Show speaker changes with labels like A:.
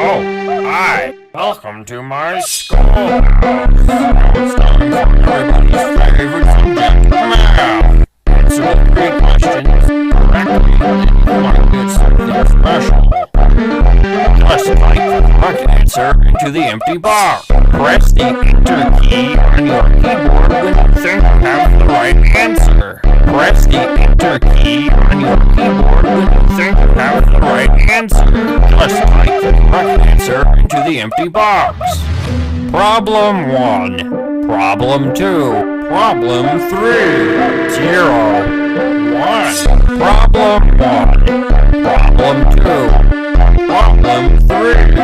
A: Oh, hi. Welcome to my schoolhouse. Now it's time for everybody's favorite subject, math. Answer the 3 questions correctly, and you might get something special. Just type the correct answer into the empty box. Press the Enter key on your keyboard when you think you have the right answer. Press the Enter key on your keyboard when you think you have the right answer. Just type the correct answer into the empty box. Problem 1. Problem 2. Problem 3. 0. 1. Problem 1. Problem 2. Problem 3.